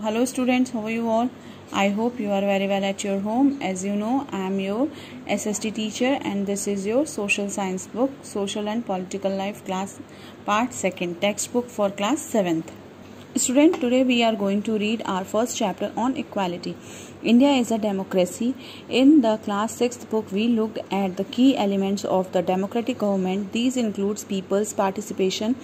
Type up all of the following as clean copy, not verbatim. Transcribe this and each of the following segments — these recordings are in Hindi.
Hello students, how are you all? I hope you are very well at your home. As you know, I am your SST teacher and this is your social science book, Social and Political Life class part 2nd, textbook for class 7th. Student, today we are going to read our first chapter on equality. India is a democracy. In the class 6th book, we looked at the key elements of the democratic government. These includes people's participation,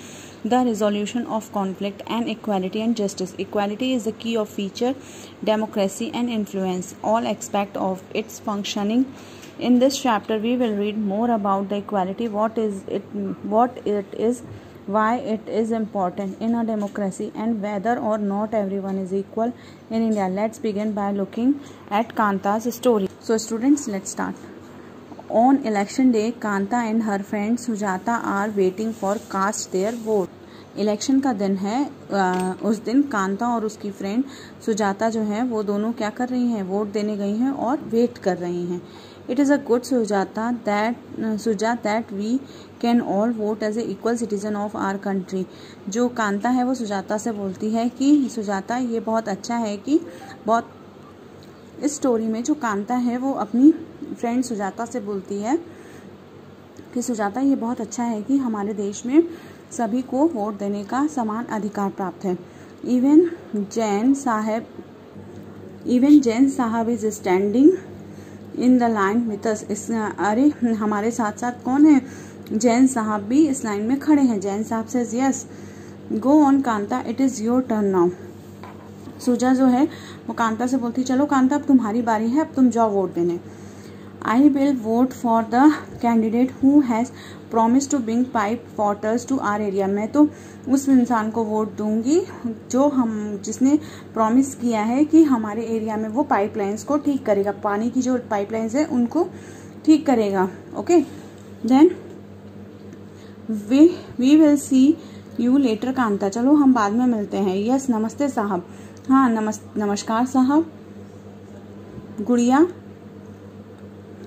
the resolution of conflict, and equality and justice. Equality is the key of feature, democracy and influence all aspects of its functioning. In this chapter, we will read more about the equality, what it is, why it is important in a democracy, and whether or not everyone is equal in India. Let's begin by looking at Kanta's story. So students, let's start. On election day, Kanta and her friend Sujata are waiting for cast their vote. Election का दिन है, उस दिन कांता और उसकी फ्रेंड सुजाता जो है वो दोनों क्या कर रही हैं, वोट देने गई हैं और वेट कर रही हैं. इट इज़ अ गुड सुजाता that we can all vote as a equal citizen of our country. जो कांता है वो सुजाता से बोलती है कि सुजाता ये बहुत अच्छा है कि इस स्टोरी में जो कांता है वो अपनी फ्रेंड सुजाता से बोलती है कि सुजाता ये बहुत अच्छा है कि हमारे देश में सभी को वोट देने का समान अधिकार प्राप्त है. इवन जैन साहब is standing in the line with us. अरे हमारे साथ साथ कौन है, जैन साहब भी इस लाइन में खड़े हैं. जैन साहब says yes. Go on Kanta, it is your turn now. Suja जो है वो कांता से बोलती चलो कांता अब तुम्हारी बारी है, अब तुम जाओ वोट देने. I will vote for the candidate who has promise to bring pipe waters to our area. मैं तो उस इंसान को वोट दूंगी जिसने प्रॉमिस किया है कि हमारे एरिया में वो पाइपलाइंस को ठीक करेगा, पानी की जो पाइपलाइंस है उनको ठीक करेगा. Okay, then we will see you later Kanta. चलो हम बाद में मिलते हैं. यस नमस्ते साहब. हाँ नमस्कार साहब.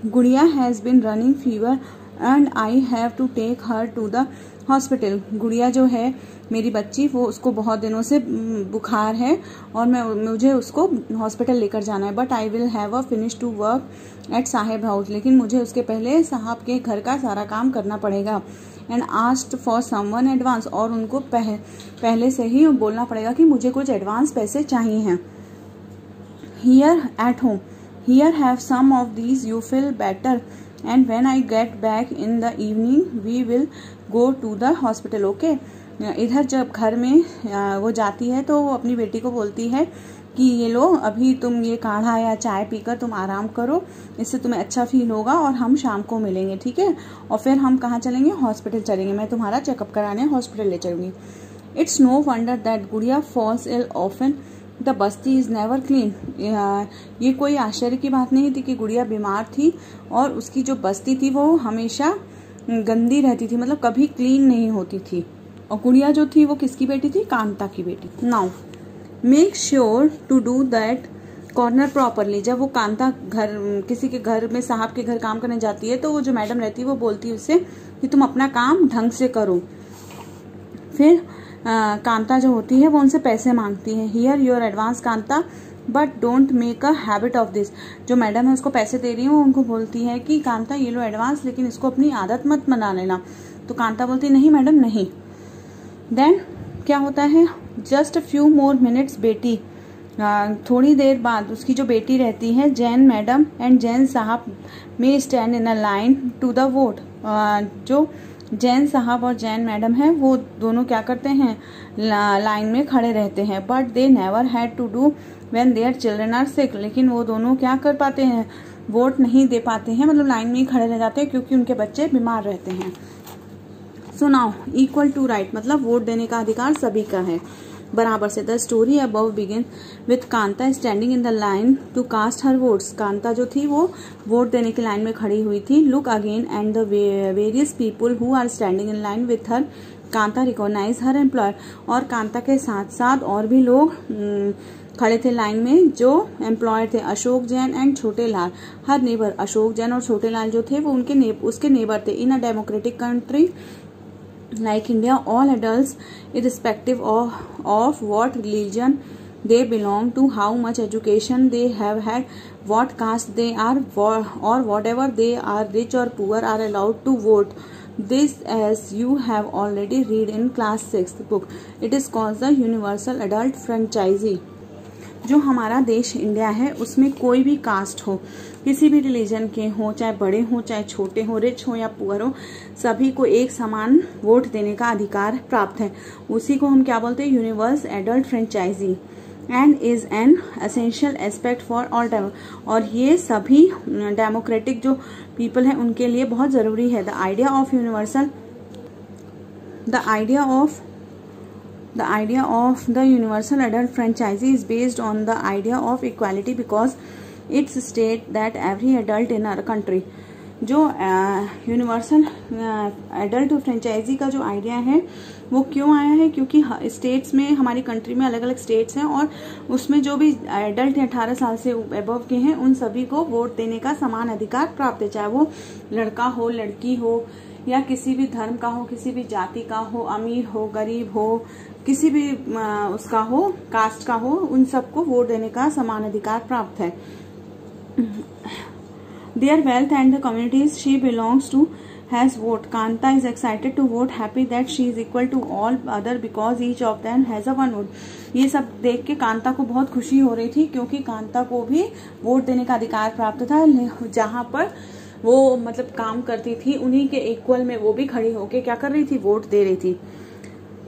Gudiya has been running fever and I have to take her to the hospital. Gudiya जो है मेरी बच्ची, वो उसको बहुत दिनों से बुखार है और मुझे उसको हॉस्पिटल लेकर जाना है. But I will have a finish to work at sahib house. लेकिन मुझे उसके पहले साहब के घर का सारा काम करना पड़ेगा. And asked for someone advance. और उनको पहले से ही बोलना पड़ेगा कि मुझे कुछ एडवांस पैसे चाहिए हैं. Here at home, here have some of these, you feel better and when I get back in the evening we will go to the hospital. Okay, इधर जब घर में वो जाती है तो वो अपनी बेटी को बोलती है कि ये लो अभी तुम ये काढ़ा या चाय पीकर तुम आराम करो, इससे तुम्हें अच्छा फील होगा और हम शाम को मिलेंगे, ठीक है. और फिर हम कहाँ चलेंगे, हॉस्पिटल चलेंगे, मैं तुम्हारा चेकअप कराने हॉस्पिटल ले चलूँगी. इट्स नो वंडर दैट गुड़िया false ill often, the Basti is never clean. ये कोई आश्चर्य की बात नहीं थी कि गुड़िया बीमार थी और उसकी जो बस्ती थी वो हमेशा गंदी रहती थी, मतलब कभी क्लीन नहीं होती थी. और गुड़िया जो थी वो किसकी बेटी थी, कांता की बेटी. Now make sure to do that corner properly. जब वो कांता किसी के घर में साहब के घर काम करने जाती है तो वो जो मैडम रहती है वो बोलती है उससे कि तुम अपना काम ढंग से करो. फिर कांता जो होती है वो उनसे पैसे मांगती है. Here your advance Kanta but don't make a habit of this. जो मैडम है उसको पैसे दे रही है वो उनको बोलती है कि कांता ये लो एडवांस, लेकिन इसको अपनी आदत मत बना लेना. तो कांता बोलती नहीं मैडम नहीं. देन क्या होता है, just a few more minutes बेटी. थोड़ी देर बाद उसकी जो बेटी रहती है Jain madam and Jain sahib men stand in a line to the vote. जो जैन साहब और जैन मैडम है वो दोनों क्या करते हैं, लाइन में खड़े रहते हैं. But they never had to do when their children are sick. लेकिन वो दोनों क्या कर पाते हैं, वोट नहीं दे पाते हैं, मतलब लाइन में ही खड़े रह जाते हैं क्योंकि उनके बच्चे बीमार रहते हैं. So now equal to right, मतलब वोट देने का अधिकार सभी का है बराबर से. The story above begin with Kanta standing in the line to cast her votes. Kanta जो थी वो वोट देने की लाइन में खड़ी हुई थी. Look again and the various people who are standing in line with her. Kanta recognise her employer. और कांता के साथ साथ और भी लोग खड़े थे लाइन में जो एम्प्लॉयर थे, Ashok Jain and Chhote Lal. Her neighbour, Ashok Jain और छोटे लाल जो थे वो उसके नेबर थे. In a democratic country like India, all adults irrespective of what religion they belong to, how much education they have had, what caste they are, or whatever they are, rich or poor, are allowed to vote. This as you have already read in class 6th book. It is called the universal adult franchise. जो हमारा देश इंडिया है उसमें कोई भी कास्ट हो, किसी भी रिलीजन के हो, चाहे बड़े हो चाहे छोटे हो, रिच हो या पुअर हो, सभी को एक समान वोट देने का अधिकार प्राप्त है. उसी को हम क्या बोलते हैं, universal adult franchise, and is an essential aspect for all time. और ये सभी डेमोक्रेटिक जो पीपल है उनके लिए बहुत जरूरी है. The idea of the universal adult franchise is based on the idea of equality because it states that every adult in our country. जो यूनिवर्सल एडल्ट फ्रेंचाइजी का जो आइडिया है वो क्यों आया है, क्योंकि स्टेट्स में, हमारी कंट्री में अलग अलग स्टेट्स हैं और उसमें जो भी एडल्ट 18 साल से अबव के हैं उन सभी को वोट देने का समान अधिकार प्राप्त है, चाहे वो लड़का हो, लड़की हो, या किसी भी धर्म का हो, किसी भी जाति का हो, अमीर हो, गरीब हो, किसी भी उसका हो, कास्ट का हो, उन सबको वोट देने का समान अधिकार प्राप्त है. Their wealth and the communities she belongs to has vote. Kanta is excited to vote, happy that she is equal to all other because each of them has a one vote. ये सब देख के कांता को बहुत खुशी हो रही थी क्योंकि कांता को भी वोट देने का अधिकार प्राप्त था. जहाँ पर वो मतलब काम करती थी उन्हीं के इक्वल में वो भी खड़ी होके क्या कर रही थी, वोट दे रही थी.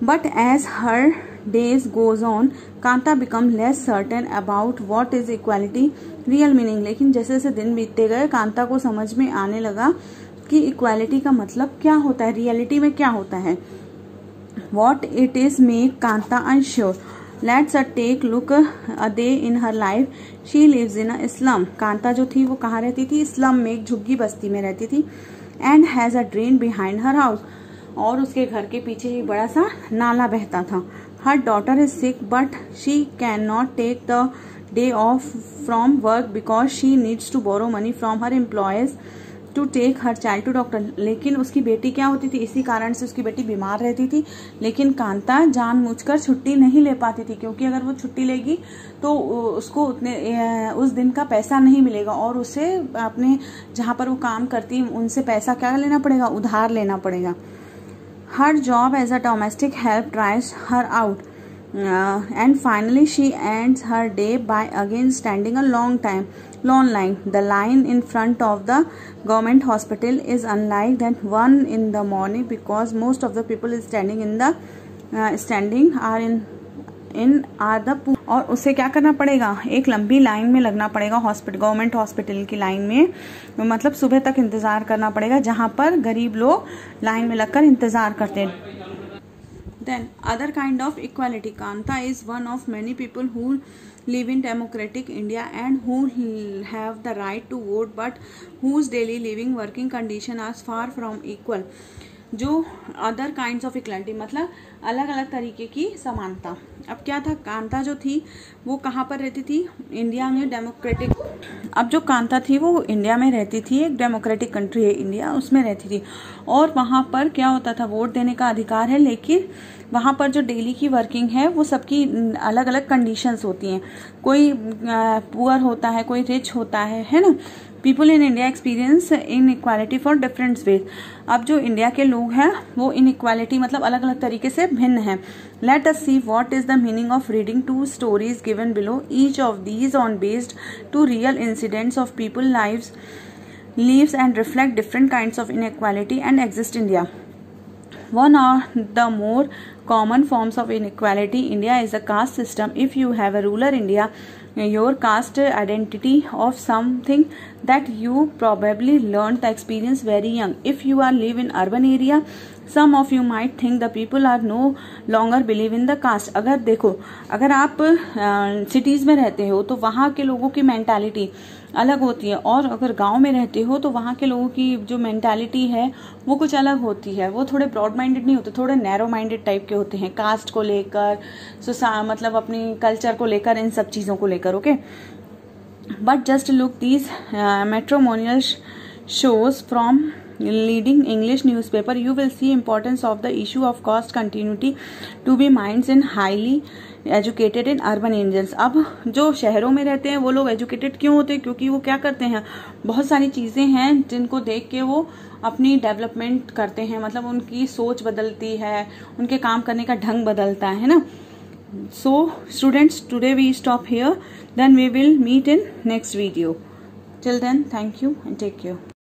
But as her days goes on, Kanta become less certain about what is equality real meaning. लेकिन जैसे जैसे दिन बीतते गए कांता को समझ में आने लगा कि इक्वालिटी का मतलब क्या होता है, रियलिटी में क्या होता है. What it is make Kanta unsure. Let's take look a day in her life. She lives in a slum. Kanta जो थी वो कहाँ रहती थी, स्लम में, एक झुग्गी बस्ती में रहती थी. And has a drain behind her house. और उसके घर के पीछे एक बड़ा सा नाला बहता था. Her daughter is sick but she cannot take the day off from work because she needs to borrow money from her employers to take her child to doctor. लेकिन उसकी बेटी क्या होती थी, इसी कारण से उसकी बेटी बीमार रहती थी. लेकिन कांता जानबूझकर छुट्टी नहीं ले पाती थी क्योंकि अगर वो छुट्टी लेगी तो उसको उस दिन का पैसा नहीं मिलेगा और उसे अपने जहाँ पर वो काम करती उनसे पैसा क्या लेना पड़ेगा, उधार लेना पड़ेगा. Her job as a domestic help tries her out, and finally she ends her day by again standing a long line. The line in front of the government hospital is unlike that one in the morning because most of the people is standing are the poor. और उसे क्या करना पड़ेगा, एक लंबी लाइन में लगना पड़ेगा गवर्नमेंट हॉस्पिटल की लाइन में, मतलब सुबह तक इंतजार करना पड़ेगा जहां पर गरीब लोग लाइन में लगकर इंतजार करते हैं. Then other kind of equality. Kanta is one of many people who live in democratic India and who have the right to vote but whose daily living working condition are far from equal. जो अदर काइंड्स ऑफ इक्वालिटी मतलब अलग अलग तरीके की समानता. अब क्या था, कांता जो थी वो कहाँ पर रहती थी, इंडिया में डेमोक्रेटिक. अब जो कांता थी वो इंडिया में रहती थी, एक डेमोक्रेटिक कंट्री है इंडिया, उसमें रहती थी और वहाँ पर क्या होता था, वोट देने का अधिकार है. लेकिन वहाँ पर जो डेली की वर्किंग है वो सबकी अलग अलग कंडीशंस होती हैं. कोई पुअर होता है, कोई रिच होता है ना. People in India experience in equality for different ways. अब जो इंडिया के लोग हैं वो इन इक्वालिटी मतलब अलग अलग तरीके से भिन्न हैं. Let us see what is the meaning of reading 2 stories given below. Each of these on based to real incidents of people lives and reflect different kinds of inequality and exist in India. One of the more common forms of inequality in India is the caste system. If you have a rural India, your caste identity of something that you probably learned the experience very young. If you are live in urban area, some of you might think the people are no longer believe in the caste. अगर देखो, अगर आप सिटीज में रहते हो तो वहाँ के लोगों की मेंटालिटी अलग होती है और अगर गांव में रहते हो तो वहाँ के लोगों की जो मेंटालिटी है वो कुछ अलग होती है. वो थोड़े ब्रॉड माइंडेड नहीं होते, थोड़े नैरो माइंडेड टाइप के होते हैं, कास्ट को लेकर, मतलब अपनी कल्चर को लेकर, इन सब चीज़ों को लेकर. Okay, but just look these matrimonial shows from leading English newspaper, you will see importance of the issue of caste continuity to be minds in highly educated in urban areas. अब जो शहरों में रहते हैं वो लोग एजुकेटेड क्यों होते हैं? क्योंकि वो क्या करते हैं, बहुत सारी चीजें हैं जिनको देख के वो अपनी डेवलपमेंट करते हैं, मतलब उनकी सोच बदलती है, उनके काम करने का ढंग बदलता है ना। So students, today we stop here, then we will meet in next video. Till then, thank you and take care.